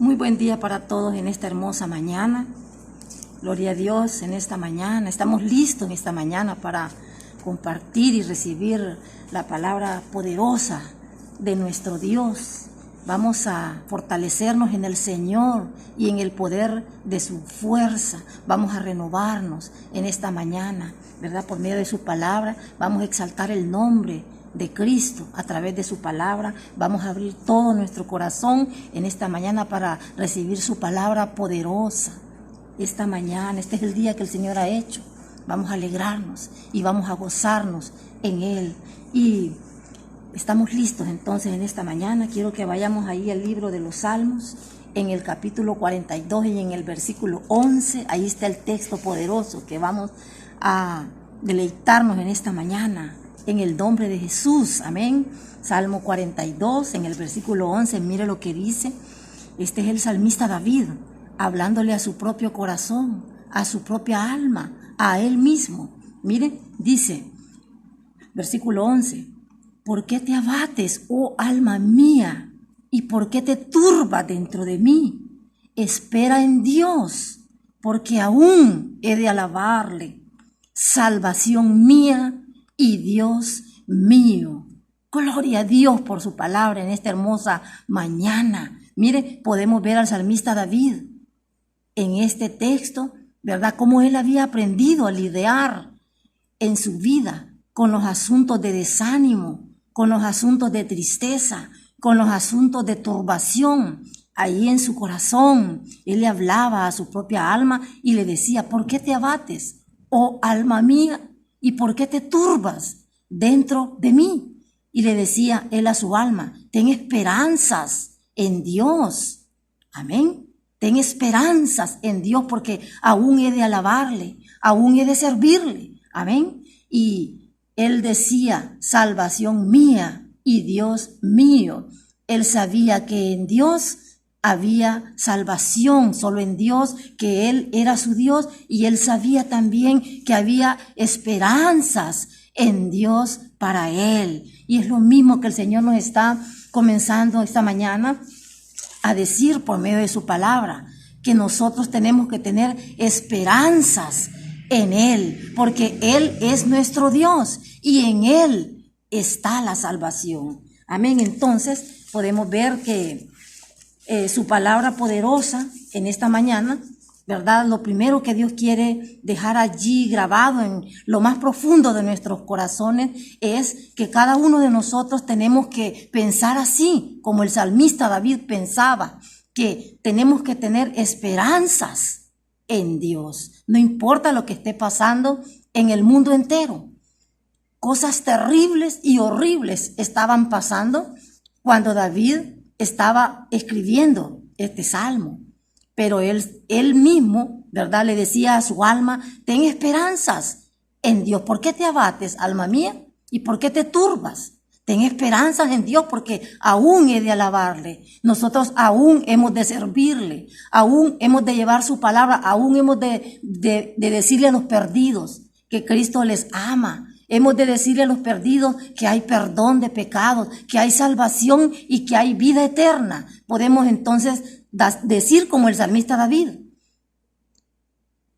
Muy buen día para todos en esta hermosa mañana. Gloria a Dios en esta mañana. Estamos listos en esta mañana para compartir y recibir la palabra poderosa de nuestro Dios. Vamos a fortalecernos en el Señor y en el poder de su fuerza. Vamos a renovarnos en esta mañana, ¿verdad? Por medio de su palabra vamos a exaltar el nombre de Cristo a través de su palabra. Vamos a abrir todo nuestro corazón en esta mañana para recibir su palabra poderosa. Esta mañana, este es el día que el Señor ha hecho. Vamos a alegrarnos y vamos a gozarnos en Él. Y estamos listos entonces en esta mañana. Quiero que vayamos ahí al libro de los Salmos, en el capítulo 42 y en el versículo 11. Ahí está el texto poderoso que vamos a deleitarnos en esta mañana. En el nombre de Jesús, amén. Salmo 42, en el versículo 11, mire lo que dice. Este es el salmista David, hablándole a su propio corazón, a su propia alma, a él mismo. Mire, dice, versículo 11, ¿por qué te abates, oh alma mía? ¿Y por qué te turbas dentro de mí? Espera en Dios, porque aún he de alabarle, salvación mía y Dios mío. Gloria a Dios por su palabra en esta hermosa mañana. Mire, podemos ver al salmista David en este texto, ¿verdad? Cómo él había aprendido a lidiar en su vida con los asuntos de desánimo, con los asuntos de tristeza, con los asuntos de turbación. Ahí en su corazón, él le hablaba a su propia alma y le decía, ¿por qué te abates, oh alma mía? ¿Y por qué te turbas dentro de mí? Y le decía él a su alma, ten esperanzas en Dios. Amén. Ten esperanzas en Dios porque aún he de alabarle, aún he de servirle. Amén. Y él decía, salvación mía y Dios mío. Él sabía que en Dios había salvación, solo en Dios, que Él era su Dios, y Él sabía también que había esperanzas en Dios para Él. Y es lo mismo que el Señor nos está comenzando esta mañana a decir por medio de su palabra, que nosotros tenemos que tener esperanzas en Él, porque Él es nuestro Dios y en Él está la salvación. Amén. Entonces podemos ver que su palabra poderosa en esta mañana, ¿verdad? Lo primero que Dios quiere dejar allí grabado en lo más profundo de nuestros corazones es que cada uno de nosotros tenemos que pensar así, como el salmista David pensaba, que tenemos que tener esperanzas en Dios. No importa lo que esté pasando en el mundo entero. Cosas terribles y horribles estaban pasando cuando David estaba escribiendo este salmo, pero él mismo, ¿verdad? Le decía a su alma, ten esperanzas en Dios. ¿Por qué te abates, alma mía? ¿Y por qué te turbas? Ten esperanzas en Dios porque aún he de alabarle. Nosotros aún hemos de servirle, aún hemos de llevar su palabra, aún hemos de decirle a los perdidos que Cristo les ama. Hemos de decirle a los perdidos que hay perdón de pecados, que hay salvación y que hay vida eterna. Podemos entonces decir como el salmista David,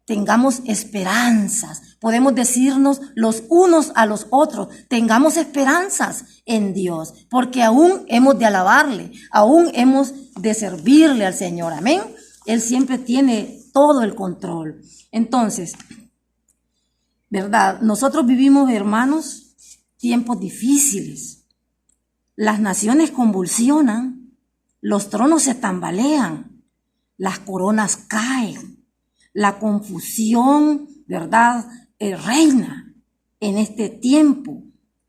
tengamos esperanzas. Podemos decirnos los unos a los otros, tengamos esperanzas en Dios, porque aún hemos de alabarle, aún hemos de servirle al Señor. Amén. Él siempre tiene todo el control. Entonces, ¿verdad? Nosotros vivimos, hermanos, tiempos difíciles. Las naciones convulsionan, los tronos se tambalean, las coronas caen, la confusión, ¿verdad? Reina en este tiempo,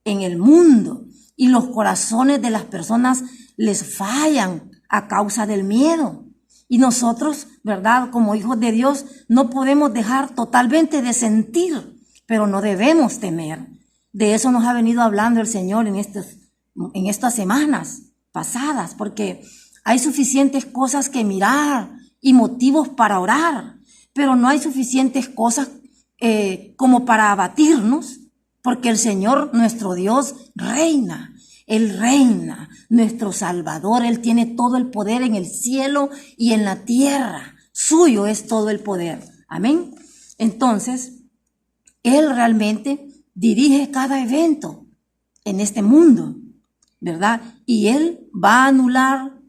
en el mundo, y los corazones de las personas les fallan a causa del miedo. Y nosotros, ¿verdad? Como hijos de Dios, no podemos dejar totalmente de sentir, pero no debemos temer. De eso nos ha venido hablando el Señor en estas semanas pasadas, porque hay suficientes cosas que mirar y motivos para orar, pero no hay suficientes cosas como para abatirnos, porque el Señor, nuestro Dios, reina. Él reina, nuestro Salvador. Él tiene todo el poder en el cielo y en la tierra. Suyo es todo el poder. Amén. Entonces, Él realmente dirige cada evento en este mundo, ¿verdad? Y Él va a anular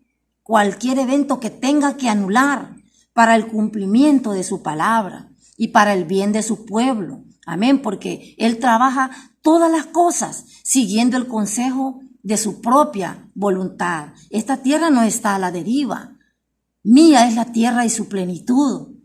cualquier evento que tenga que anular para el cumplimiento de su palabra y para el bien de su pueblo. Amén, porque Él trabaja todas las cosas siguiendo el consejo de su propia voluntad. Esta tierra no está a la deriva. Mía es la tierra y su plenitud,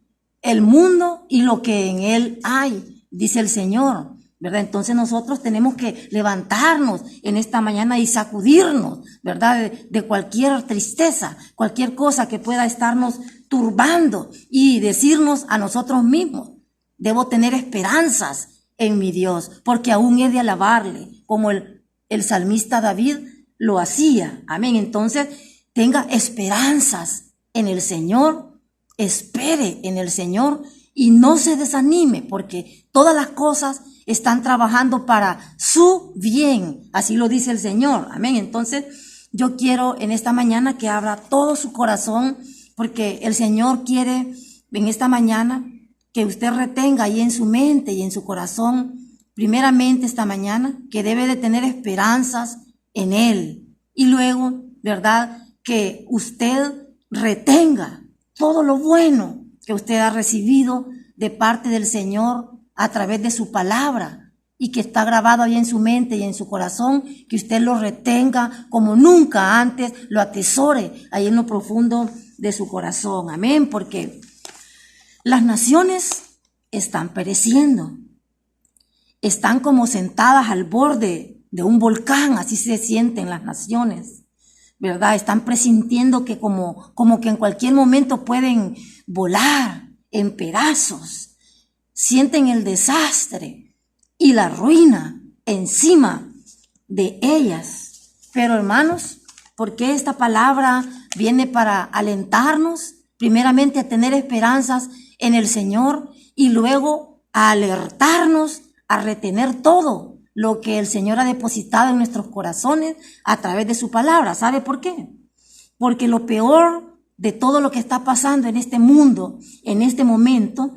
el mundo y lo que en él hay, dice el Señor, ¿verdad? Entonces nosotros tenemos que levantarnos en esta mañana y sacudirnos, ¿verdad? De cualquier tristeza, cualquier cosa que pueda estarnos turbando y decirnos a nosotros mismos: debo tener esperanzas en mi Dios, porque aún he de alabarle, como el salmista David lo hacía. Amén. Entonces, tenga esperanzas en el Señor, espere en el Señor y no se desanime, porque todas las cosas están trabajando para su bien. Así lo dice el Señor. Amén. Entonces, yo quiero en esta mañana que abra todo su corazón, porque el Señor quiere en esta mañana que usted retenga ahí en su mente y en su corazón, primeramente esta mañana, que debe de tener esperanzas en Él. Y luego, ¿verdad?, que usted retenga todo lo bueno que usted ha recibido de parte del Señor a través de su palabra y que está grabado ahí en su mente y en su corazón, que usted lo retenga como nunca antes, lo atesore ahí en lo profundo de su corazón. Amén, porque las naciones están pereciendo, están como sentadas al borde de un volcán, así se sienten las naciones, ¿verdad? Están presintiendo que como que en cualquier momento pueden volar en pedazos. Sienten el desastre y la ruina encima de ellas. Pero hermanos, ¿por qué esta palabra viene para alentarnos? Primeramente a tener esperanzas en el Señor y luego a alertarnos a retener todo lo que el Señor ha depositado en nuestros corazones a través de su palabra. ¿Sabe por qué? Porque lo peor de todo lo que está pasando en este mundo, en este momento,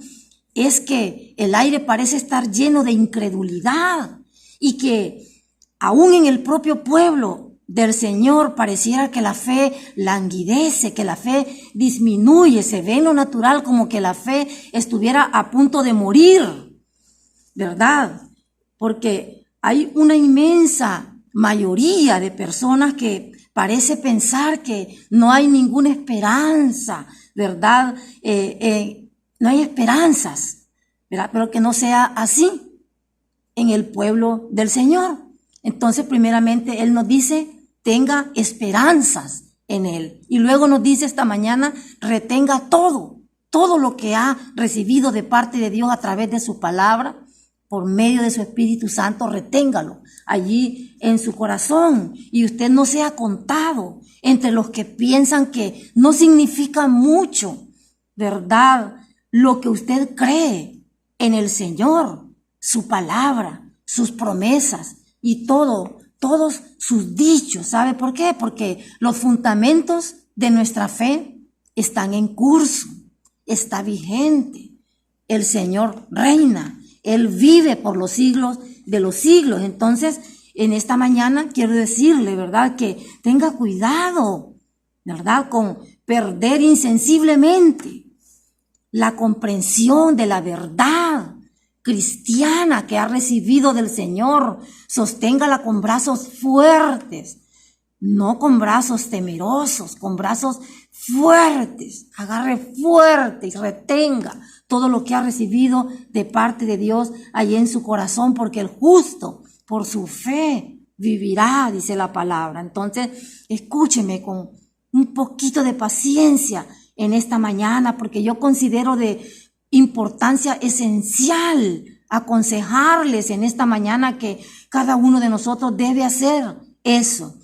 es que el aire parece estar lleno de incredulidad y que aún en el propio pueblo del Señor pareciera que la fe languidece, que la fe disminuye, se ve en lo natural como que la fe estuviera a punto de morir, ¿verdad? Porque hay una inmensa mayoría de personas que parece pensar que no hay ninguna esperanza, ¿verdad? No hay esperanzas, ¿verdad? Pero que no sea así en el pueblo del Señor. Entonces, primeramente, Él nos dice: tenga esperanzas en Él. Y luego nos dice esta mañana: retenga todo lo que ha recibido de parte de Dios a través de su palabra, por medio de su Espíritu Santo, reténgalo allí en su corazón y usted no sea contado entre los que piensan que no significa mucho, ¿verdad?, lo que usted cree en el Señor, su palabra, sus promesas y todos sus dichos. ¿Sabe por qué? Porque los fundamentos de nuestra fe están en curso, está vigente. El Señor reina. Él vive por los siglos de los siglos. Entonces, en esta mañana quiero decirle, ¿verdad?, que tenga cuidado, ¿verdad?, con perder insensiblemente la comprensión de la verdad cristiana que ha recibido del Señor. Sosténgala con brazos fuertes, no con brazos temerosos, con brazos fuertes. Agarre fuerte y retenga todo lo que ha recibido de parte de Dios allí en su corazón, porque el justo por su fe vivirá, dice la palabra. Entonces, escúcheme con un poquito de paciencia en esta mañana, porque yo considero de importancia esencial aconsejarles en esta mañana que cada uno de nosotros debe hacer eso: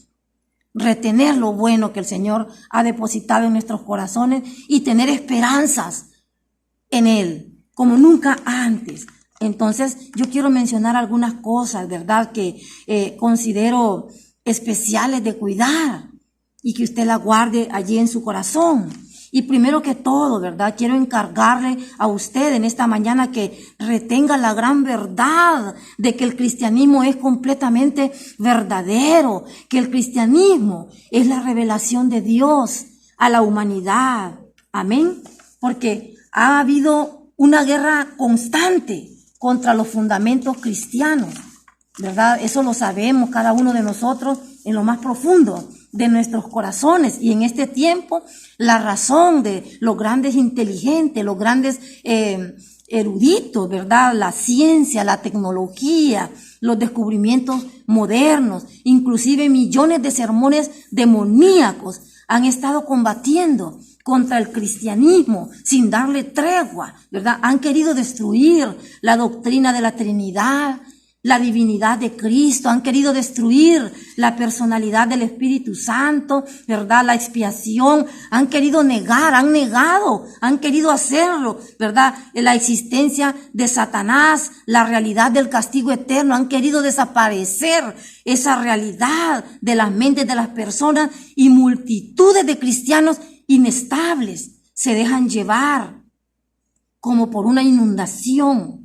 retener lo bueno que el Señor ha depositado en nuestros corazones y tener esperanzas en Él, como nunca antes. Entonces, yo quiero mencionar algunas cosas, ¿verdad?, que considero especiales de cuidar y que usted la guarde allí en su corazón. Y primero que todo, ¿verdad? Quiero encargarle a usted en esta mañana que retenga la gran verdad de que el cristianismo es completamente verdadero, que el cristianismo es la revelación de Dios a la humanidad. Amén. Porque ha habido una guerra constante contra los fundamentos cristianos, ¿verdad? Eso lo sabemos cada uno de nosotros en lo más profundo de nuestros corazones. Y en este tiempo, la razón de los grandes inteligentes, los grandes eruditos, ¿verdad? La ciencia, la tecnología, los descubrimientos modernos, inclusive millones de sermones demoníacos han estado combatiendo contra el cristianismo sin darle tregua, ¿verdad? Han querido destruir la doctrina de la Trinidad, la divinidad de Cristo, han querido destruir la personalidad del Espíritu Santo, ¿verdad? La expiación, han querido negar, han querido hacerlo, ¿verdad? La existencia de Satanás, la realidad del castigo eterno, han querido desaparecer esa realidad de las mentes de las personas, y multitudes de cristianos inestables se dejan llevar como por una inundación.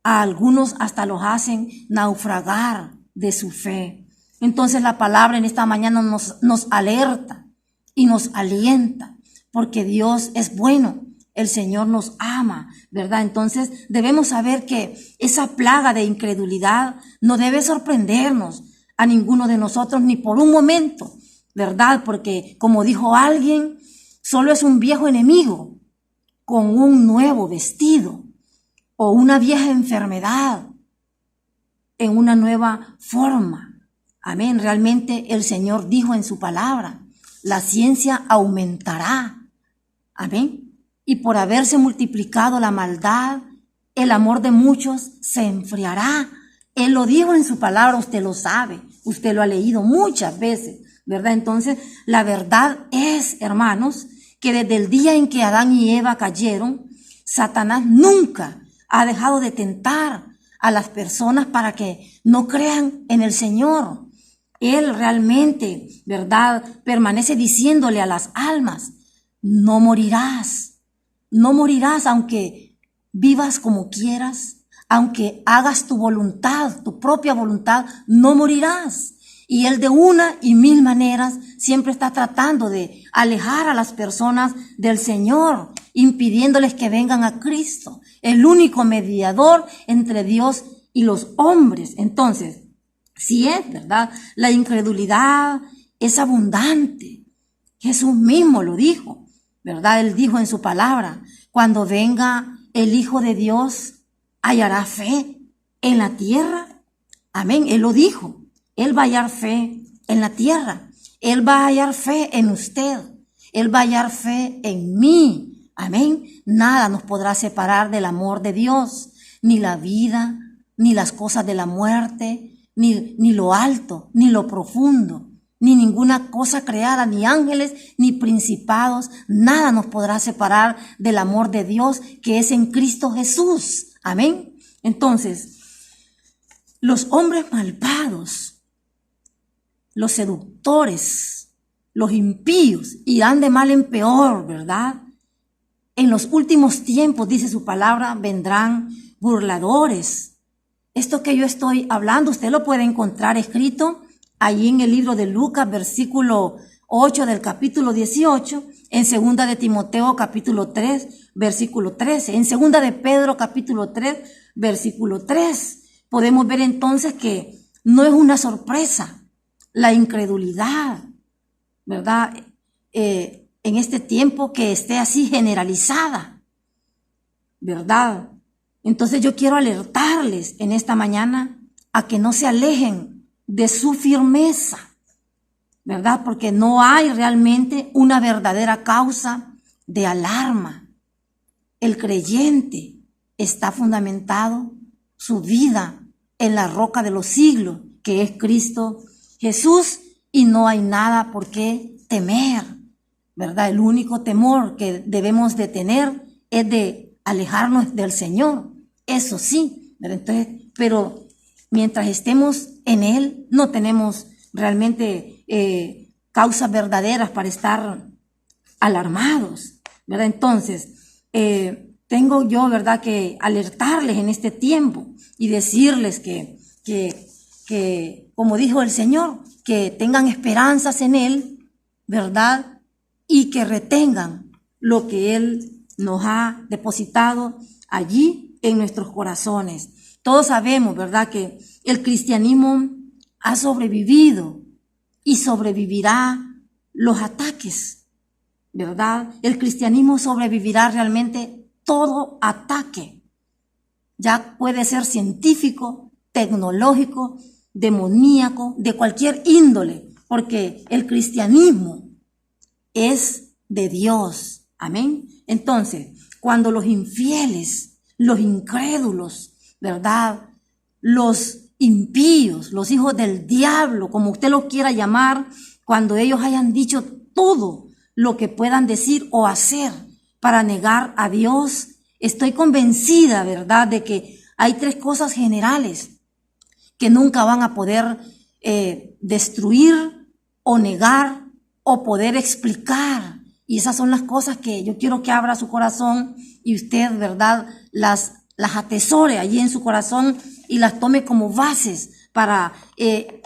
A algunos hasta los hacen naufragar de su fe. Entonces la palabra en esta mañana nos alerta y nos alienta, porque Dios es bueno, el Señor nos ama, ¿verdad? Entonces debemos saber que esa plaga de incredulidad no debe sorprendernos a ninguno de nosotros ni por un momento, ¿verdad? Porque como dijo alguien, solo es un viejo enemigo con un nuevo vestido, o una vieja enfermedad en una nueva forma. Amén. Realmente el Señor dijo en su palabra, la ciencia aumentará. Amén. Y por haberse multiplicado la maldad, el amor de muchos se enfriará. Él lo dijo en su palabra, usted lo sabe, usted lo ha leído muchas veces, ¿verdad? Entonces, la verdad es, hermanos, que desde el día en que Adán y Eva cayeron, Satanás nunca ha dejado de tentar a las personas para que no crean en el Señor. Él realmente, ¿verdad?, permanece diciéndole a las almas, no morirás aunque vivas como quieras, aunque hagas tu voluntad, tu propia voluntad, no morirás. Y él de una y mil maneras siempre está tratando de alejar a las personas del Señor, impidiéndoles que vengan a Cristo, el único mediador entre Dios y los hombres. Entonces, si es verdad, la incredulidad es abundante. Jesús mismo lo dijo, ¿verdad? Él dijo en su palabra, cuando venga el Hijo de Dios, ¿hallará fe en la tierra? Amén, Él lo dijo. Él va a hallar fe en la tierra. Él va a hallar fe en usted. Él va a hallar fe en mí. Amén. Nada nos podrá separar del amor de Dios. Ni la vida, ni las cosas de la muerte, ni lo alto, ni lo profundo, ni ninguna cosa creada, ni ángeles, ni principados. Nada nos podrá separar del amor de Dios que es en Cristo Jesús. Amén. Entonces, los hombres malvados, los seductores, los impíos, irán de mal en peor, ¿verdad? En los últimos tiempos, dice su palabra, vendrán burladores. Esto que yo estoy hablando, usted lo puede encontrar escrito allí en el libro de Lucas, versículo 8 del capítulo 18, en segunda de Timoteo, capítulo 3, versículo 13, en segunda de Pedro, capítulo 3, versículo 3. Podemos ver entonces que no es una sorpresa la incredulidad, ¿verdad? En este tiempo que esté así generalizada, ¿verdad? Entonces yo quiero alertarles en esta mañana a que no se alejen de su firmeza, ¿verdad? Porque no hay realmente una verdadera causa de alarma. El creyente está fundamentado su vida en la roca de los siglos, que es Cristo Jesús, y no hay nada por qué temer, ¿verdad? El único temor que debemos de tener es de alejarnos del Señor, eso sí, ¿verdad? Entonces, pero mientras estemos en Él, no tenemos realmente causas verdaderas para estar alarmados, ¿verdad? Entonces, tengo yo, ¿verdad?, que alertarles en este tiempo y decirles que, como dijo el Señor, que tengan esperanzas en Él, ¿verdad? Y que retengan lo que Él nos ha depositado allí en nuestros corazones. Todos sabemos, ¿verdad?, que el cristianismo ha sobrevivido y sobrevivirá los ataques, ¿verdad? El cristianismo sobrevivirá realmente todo ataque. Ya puede ser científico, tecnológico, demoníaco, de cualquier índole, porque el cristianismo es de Dios. Amén. Entonces, cuando los infieles, los incrédulos, ¿verdad?, los impíos, los hijos del diablo, como usted lo quiera llamar, cuando ellos hayan dicho todo lo que puedan decir o hacer para negar a Dios, estoy convencida, ¿verdad?, de que hay tres cosas generales que nunca van a poder destruir o negar o poder explicar. Y esas son las cosas que yo quiero que abra su corazón y usted, ¿verdad?, las atesore allí en su corazón y las tome como bases para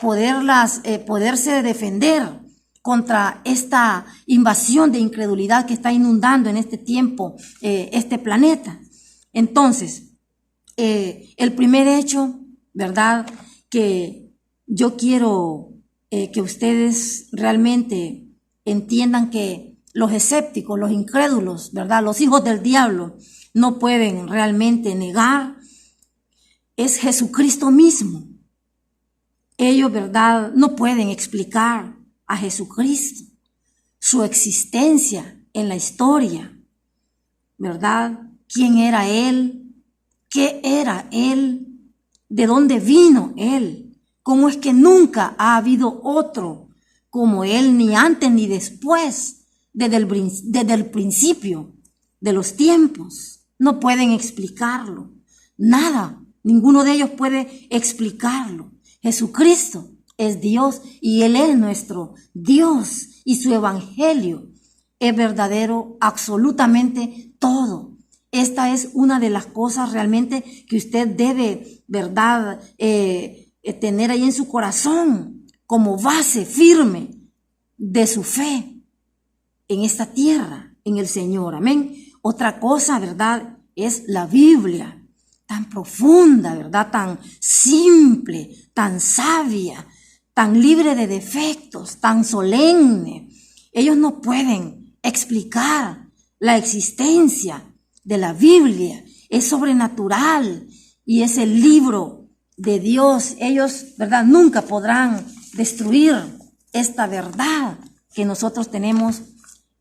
poderse defender contra esta invasión de incredulidad que está inundando en este tiempo este planeta. Entonces, el primer hecho, ¿verdad?, que yo quiero que ustedes realmente entiendan que los escépticos, los incrédulos, ¿verdad?, los hijos del diablo, no pueden realmente negar, es Jesucristo mismo. Ellos, ¿verdad?, no pueden explicar a Jesucristo, su existencia en la historia, ¿verdad? ¿Quién era Él? ¿Qué era Él? ¿De dónde vino Él? ¿Cómo es que nunca ha habido otro como Él, ni antes ni después, desde el principio de los tiempos? No pueden explicarlo. Nada, ninguno de ellos puede explicarlo. Jesucristo es Dios y Él es nuestro Dios y su evangelio es verdadero absolutamente todo. Esta es una de las cosas realmente que usted debe, ¿verdad?, tener ahí en su corazón como base firme de su fe en esta tierra, en el Señor. Amén. Otra cosa, ¿verdad?, es la Biblia, tan profunda, ¿verdad?, tan simple, tan sabia, tan libre de defectos, tan solemne. Ellos no pueden explicar la existencia de la Biblia. Es sobrenatural y es el libro de Dios. Ellos, ¿verdad?, nunca podrán destruir esta verdad que nosotros tenemos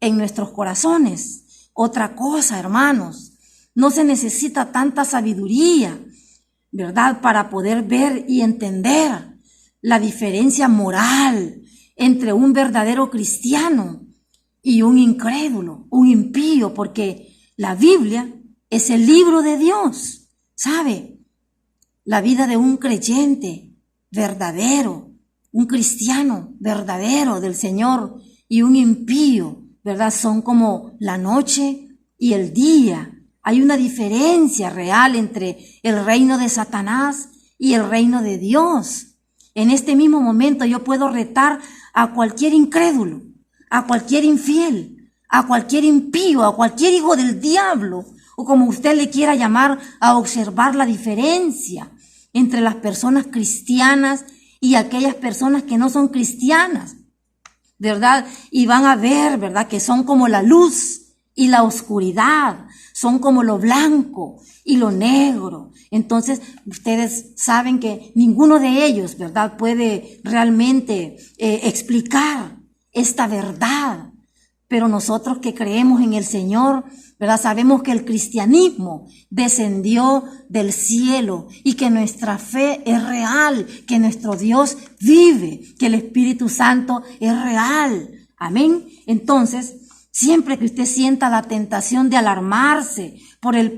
en nuestros corazones. Otra cosa, hermanos, no se necesita tanta sabiduría, ¿verdad?, para poder ver y entender la diferencia moral entre un verdadero cristiano y un incrédulo, un impío, porque la Biblia es el libro de Dios, ¿sabe? La vida de un creyente verdadero, un cristiano verdadero del Señor y un impío, ¿verdad?, son como la noche y el día. Hay una diferencia real entre el reino de Satanás y el reino de Dios. En este mismo momento yo puedo retar a cualquier incrédulo, a cualquier infiel, a cualquier impío, a cualquier hijo del diablo, o como usted le quiera llamar, a observar la diferencia entre las personas cristianas y aquellas personas que no son cristianas, ¿verdad? Y van a ver, ¿verdad?, que son como la luz y la oscuridad, son como lo blanco y lo negro. Entonces, ustedes saben que ninguno de ellos, ¿verdad?, puede realmente explicar esta verdad. Pero nosotros que creemos en el Señor, ¿verdad?, sabemos que el cristianismo descendió del cielo y que nuestra fe es real, que nuestro Dios vive, que el Espíritu Santo es real. Amén. Entonces, Siempre que usted sienta la tentación de alarmarse por el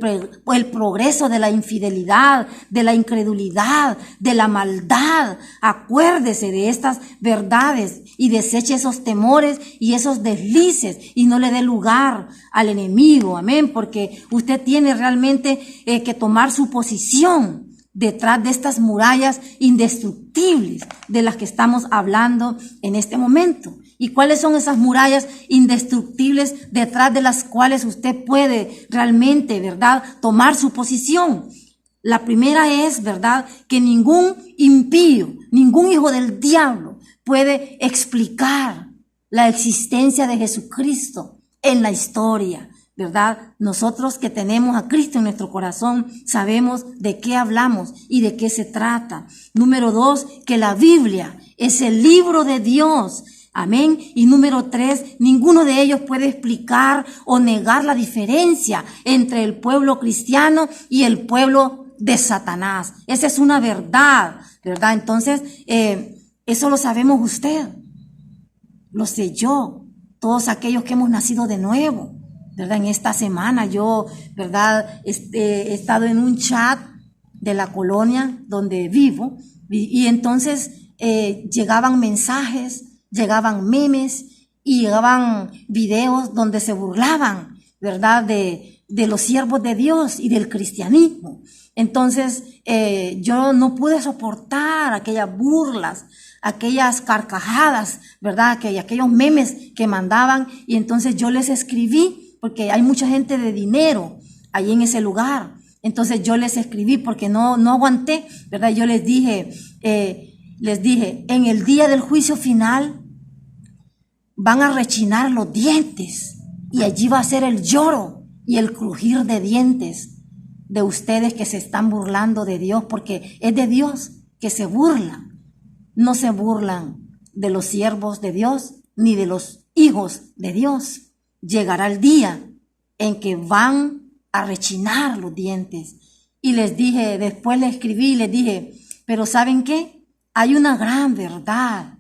progreso de la infidelidad, de la incredulidad, de la maldad, acuérdese de estas verdades y deseche esos temores y esos deslices y no le dé lugar al enemigo, amén, porque usted tiene realmente que tomar su posición detrás de estas murallas indestructibles de las que estamos hablando en este momento. ¿Y cuáles son esas murallas indestructibles detrás de las cuales usted puede realmente, verdad, tomar su posición? La primera es, verdad, que ningún impío, ningún hijo del diablo puede explicar la existencia de Jesucristo en la historia, ¿verdad? Nosotros que tenemos a Cristo en nuestro corazón sabemos de qué hablamos y de qué se trata. Número 2, que la Biblia es el libro de Dios. Amén. Y número 3, ninguno de ellos puede explicar o negar la diferencia entre el pueblo cristiano y el pueblo de Satanás. Esa es una verdad, ¿verdad? Entonces, eso lo sabemos usted, lo sé yo, todos aquellos que hemos nacido de nuevo, ¿verdad? En esta semana yo, ¿verdad? He estado en un chat de la colonia donde vivo y entonces llegaban mensajes, llegaban memes y llegaban videos donde se burlaban, ¿verdad? De los siervos de Dios y del cristianismo. Entonces, yo no pude soportar aquellas burlas, aquellas carcajadas, ¿verdad? Aquellos memes que mandaban y entonces yo les escribí, porque hay mucha gente de dinero ahí en ese lugar. Entonces yo les escribí porque no aguanté, ¿verdad? Yo les dije, en el día del juicio final van a rechinar los dientes y allí va a ser el lloro y el crujir de dientes de ustedes que se están burlando de Dios, porque es de Dios que se burlan. No se burlan de los siervos de Dios ni de los hijos de Dios. Llegará el día en que van a rechinar los dientes. Y les dije, después les escribí y les dije, pero ¿saben qué? Hay una gran verdad.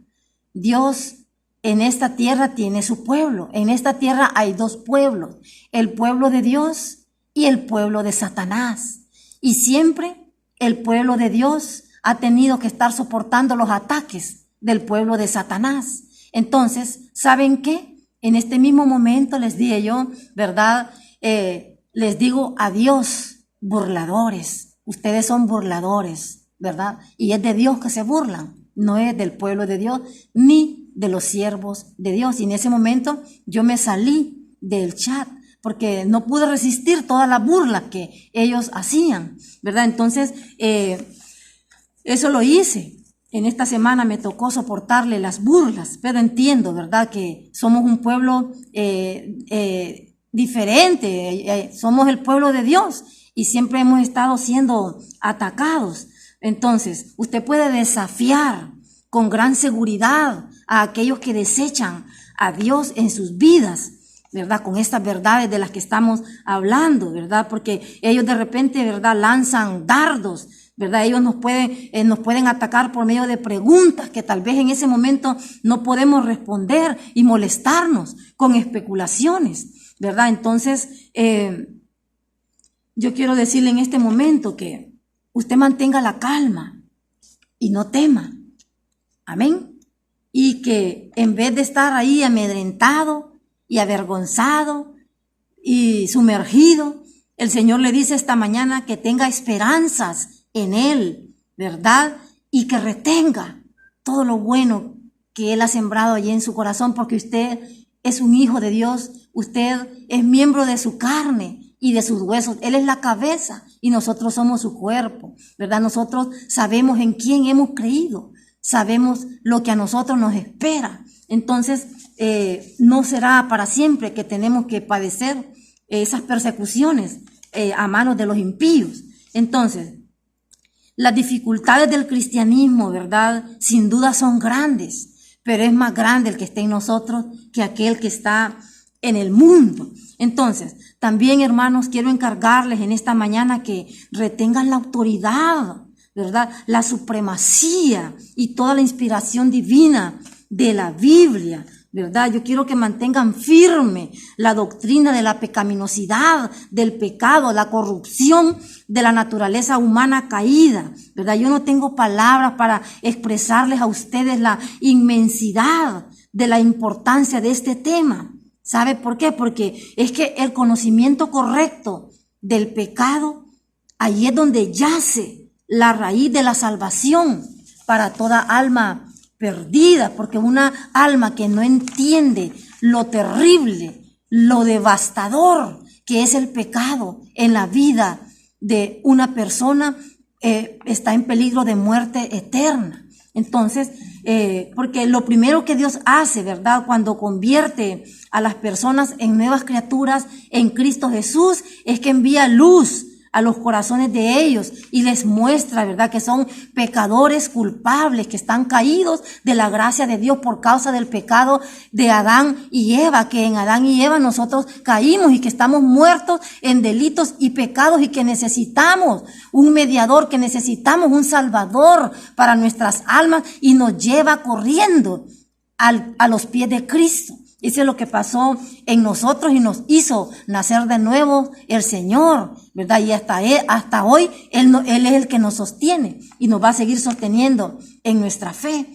Dios en esta tierra tiene su pueblo. En esta tierra hay dos pueblos, el pueblo de Dios y el pueblo de Satanás. Y siempre el pueblo de Dios ha tenido que estar soportando los ataques del pueblo de Satanás. Entonces, ¿saben qué? En este mismo momento les dije yo, ¿verdad? Les digo adiós, burladores. Ustedes son burladores, ¿verdad? Y es de Dios que se burlan, no es del pueblo de Dios, ni de los siervos de Dios. Y en ese momento yo me salí del chat porque no pude resistir toda la burla que ellos hacían, ¿verdad? Entonces, eso lo hice. En esta semana me tocó soportarle las burlas, pero entiendo, ¿verdad? Que somos un pueblo diferente, somos el pueblo de Dios y siempre hemos estado siendo atacados. Entonces, usted puede desafiar con gran seguridad a aquellos que desechan a Dios en sus vidas, ¿verdad? Con estas verdades de las que estamos hablando, ¿verdad? Porque ellos de repente, ¿verdad? Lanzan dardos, ¿verdad? Ellos nos pueden atacar por medio de preguntas que tal vez en ese momento no podemos responder y molestarnos con especulaciones, ¿verdad? Entonces, yo quiero decirle en este momento que usted mantenga la calma y no tema. Amén. Y que en vez de estar ahí amedrentado y avergonzado y sumergido, el Señor le dice esta mañana que tenga esperanzas en Él, ¿verdad? Y que retenga todo lo bueno que Él ha sembrado allí en su corazón, porque usted es un hijo de Dios, usted es miembro de su carne y de sus huesos. Él es la cabeza y nosotros somos su cuerpo, ¿verdad? Nosotros sabemos en quién hemos creído. Sabemos lo que a nosotros nos espera. Entonces, no será para siempre que tenemos que padecer esas persecuciones a manos de los impíos. Entonces, las dificultades del cristianismo, ¿verdad? Sin duda son grandes, pero es más grande el que está en nosotros que aquel que está en el mundo. Entonces, también, hermanos, quiero encargarles en esta mañana que retengan la autoridad, ¿verdad? La supremacía y toda la inspiración divina de la Biblia, ¿verdad? Yo quiero que mantengan firme la doctrina de la pecaminosidad, del pecado, la corrupción de la naturaleza humana caída, ¿verdad? Yo no tengo palabras para expresarles a ustedes la inmensidad de la importancia de este tema. ¿Sabe por qué? Porque es que el conocimiento correcto del pecado, ahí es donde yace la raíz de la salvación para toda alma perdida, porque una alma que no entiende lo terrible, lo devastador que es el pecado en la vida de una persona, está en peligro de muerte eterna. Entonces, porque lo primero que Dios hace, ¿verdad?, cuando convierte a las personas en nuevas criaturas en Cristo Jesús, es que envía luz a los corazones de ellos y les muestra, ¿verdad?, que son pecadores culpables, que están caídos de la gracia de Dios por causa del pecado de Adán y Eva, que en Adán y Eva nosotros caímos y que estamos muertos en delitos y pecados y que necesitamos un mediador, que necesitamos un salvador para nuestras almas y nos lleva corriendo a los pies de Cristo. Eso es lo que pasó en nosotros y nos hizo nacer de nuevo el Señor, ¿verdad? Y hasta hoy Él es el que nos sostiene y nos va a seguir sosteniendo en nuestra fe.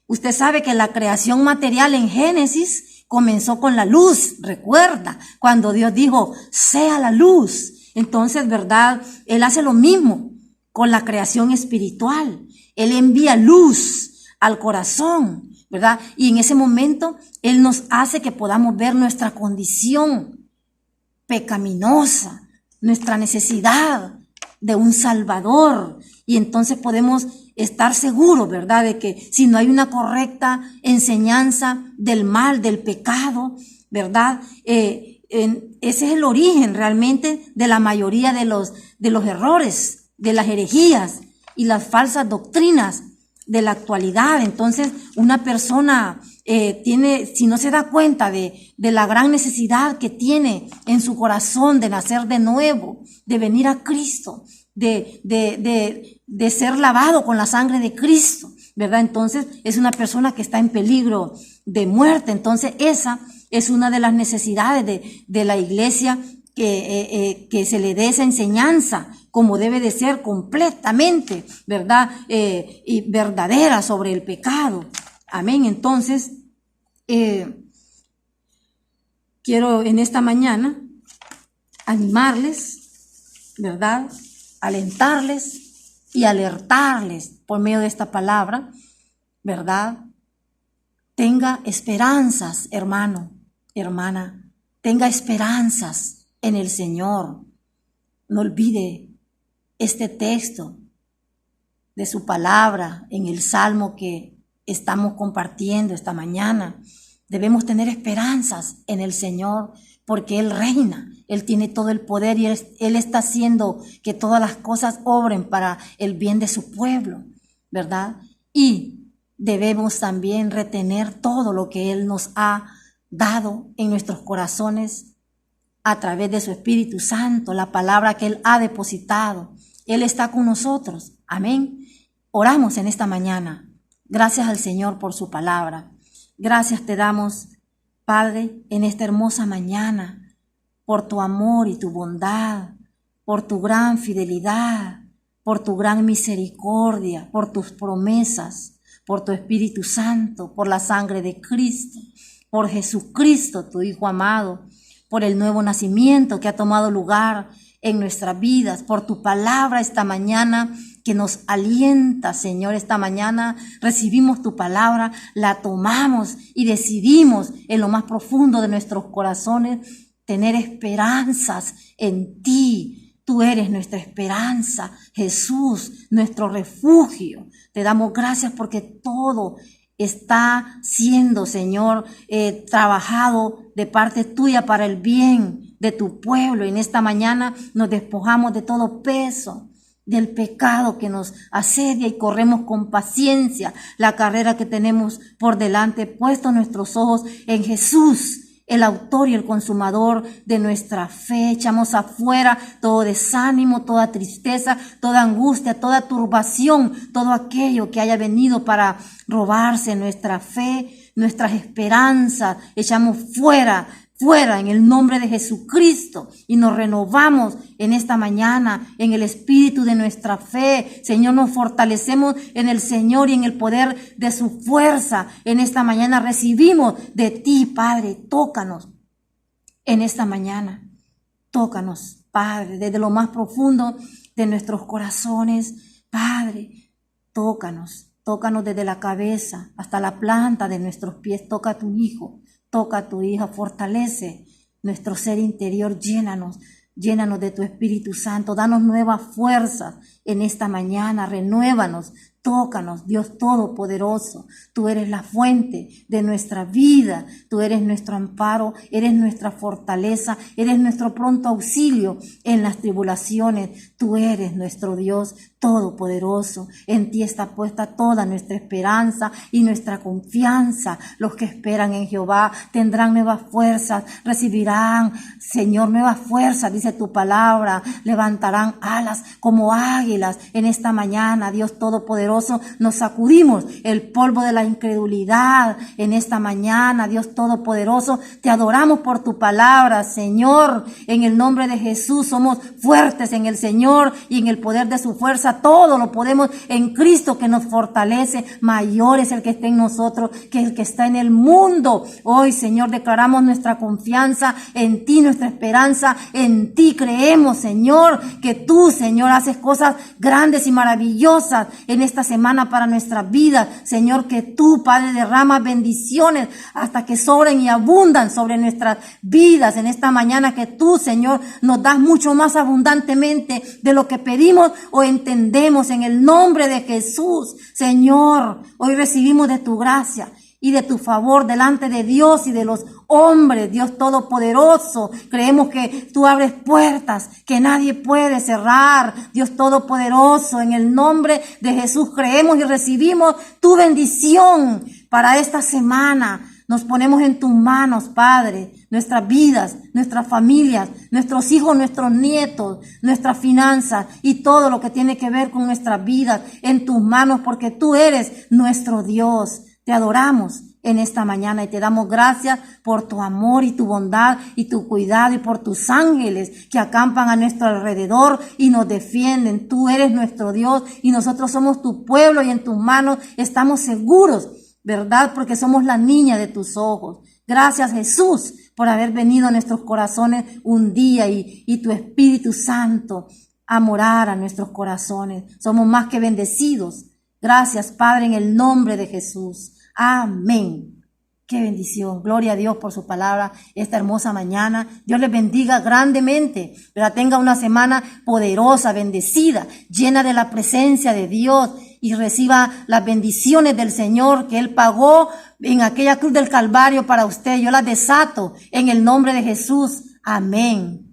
Usted sabe que la creación material en Génesis comenzó con la luz, recuerda, cuando Dios dijo, sea la luz. Entonces, ¿verdad? Él hace lo mismo con la creación espiritual. Él envía luz al corazón, ¿verdad? Y en ese momento Él nos hace que podamos ver nuestra condición pecaminosa, nuestra necesidad de un Salvador. Y entonces podemos estar seguros, ¿verdad?, de que si no hay una correcta enseñanza del mal, del pecado, ¿verdad?, ese es el origen realmente de la mayoría de los errores, de las herejías y las falsas doctrinas de la actualidad. Entonces, una persona si no se da cuenta de la gran necesidad que tiene en su corazón de nacer de nuevo, de venir a Cristo, de ser lavado con la sangre de Cristo, ¿verdad? Entonces, es una persona que está en peligro de muerte. Entonces, esa es una de las necesidades de la iglesia, que se le dé esa enseñanza como debe de ser completamente, ¿verdad?, y verdadera sobre el pecado. Amén. Entonces, quiero en esta mañana animarles, ¿verdad?, alentarles y alertarles por medio de esta palabra, ¿verdad? Tenga esperanzas, hermano, hermana, tenga esperanzas en el Señor. No olvide este texto de su palabra en el Salmo que estamos compartiendo esta mañana. Debemos tener esperanzas en el Señor porque Él reina, Él tiene todo el poder y Él está haciendo que todas las cosas obren para el bien de su pueblo, ¿verdad? Y debemos también retener todo lo que Él nos ha dado en nuestros corazones a través de su Espíritu Santo, la palabra que Él ha depositado. Él está con nosotros. Amén. Oramos en esta mañana. Gracias al Señor por su palabra. Gracias te damos, Padre, en esta hermosa mañana, por tu amor y tu bondad, por tu gran fidelidad, por tu gran misericordia, por tus promesas, por tu Espíritu Santo, por la sangre de Cristo, por Jesucristo, tu Hijo amado, por el nuevo nacimiento que ha tomado lugar en nuestras vidas, por tu palabra esta mañana que nos alienta, Señor. Esta mañana recibimos tu palabra, la tomamos y decidimos en lo más profundo de nuestros corazones tener esperanzas en ti. Tú eres nuestra esperanza, Jesús, nuestro refugio. Te damos gracias porque todo está siendo, Señor, trabajado de parte tuya para el bien de tu pueblo. Y en esta mañana nos despojamos de todo peso del pecado que nos asedia y corremos con paciencia la carrera que tenemos por delante, puesto nuestros ojos en Jesús, el autor y el consumador de nuestra fe. Echamos afuera todo desánimo, toda tristeza, toda angustia, toda turbación, todo aquello que haya venido para robarse nuestra fe, nuestras esperanzas, echamos fuera en el nombre de Jesucristo y nos renovamos en esta mañana en el espíritu de nuestra fe. Señor, nos fortalecemos en el Señor y en el poder de su fuerza. En esta mañana recibimos de ti, Padre. Tócanos en esta mañana. Tócanos, Padre, desde lo más profundo de nuestros corazones. Padre, tócanos. Tócanos desde la cabeza hasta la planta de nuestros pies. Toca a tu Hijo. Toca a tu hija, fortalece nuestro ser interior, llénanos de tu Espíritu Santo, danos nuevas fuerzas en esta mañana, renuévanos, tócanos, Dios Todopoderoso. Tú eres la fuente de nuestra vida, tú eres nuestro amparo, eres nuestra fortaleza, eres nuestro pronto auxilio en las tribulaciones. Tú eres nuestro Dios Todopoderoso. En ti está puesta toda nuestra esperanza y nuestra confianza. Los que esperan en Jehová tendrán nuevas fuerzas, recibirán, Señor, nuevas fuerzas, dice tu palabra, levantarán alas como águilas. En esta mañana, Dios Todopoderoso, nos sacudimos el polvo de la incredulidad. En esta mañana, Dios Todopoderoso, te adoramos por tu palabra, Señor. En el nombre de Jesús somos fuertes en el Señor y en el poder de su fuerza. Todo lo podemos en Cristo que nos fortalece. Mayor es el que está en nosotros que el que está en el mundo. Hoy, Señor, declaramos nuestra confianza en ti, nuestra esperanza en ti. Creemos, Señor, que tú, Señor, haces cosas grandes y maravillosas en esta semana para nuestra vida. Señor, que tú, Padre, derramas bendiciones hasta que sobren y abundan sobre nuestras vidas. En esta mañana que tú, Señor, nos das mucho más abundantemente de lo que pedimos o entendemos. En el nombre de Jesús, Señor, hoy recibimos de tu gracia y de tu favor delante de Dios y de los hombres, Dios Todopoderoso. Creemos que tú abres puertas que nadie puede cerrar, Dios Todopoderoso. En el nombre de Jesús creemos y recibimos tu bendición para esta semana. Nos ponemos en tus manos, Padre, nuestras vidas, nuestras familias, nuestros hijos, nuestros nietos, nuestras finanzas y todo lo que tiene que ver con nuestras vidas en tus manos, porque tú eres nuestro Dios. Te adoramos en esta mañana y te damos gracias por tu amor y tu bondad y tu cuidado y por tus ángeles que acampan a nuestro alrededor y nos defienden. Tú eres nuestro Dios y nosotros somos tu pueblo y en tus manos estamos seguros, ¿verdad? Porque somos la niña de tus ojos. Gracias, Jesús, por haber venido a nuestros corazones un día y tu Espíritu Santo a morar a nuestros corazones. Somos más que bendecidos. Gracias, Padre, en el nombre de Jesús. Amén. Qué bendición. Gloria a Dios por su palabra esta hermosa mañana. Dios les bendiga grandemente. Que tenga una semana poderosa, bendecida, llena de la presencia de Dios y reciba las bendiciones del Señor que Él pagó en aquella cruz del Calvario para usted. Yo las desato en el nombre de Jesús. Amén.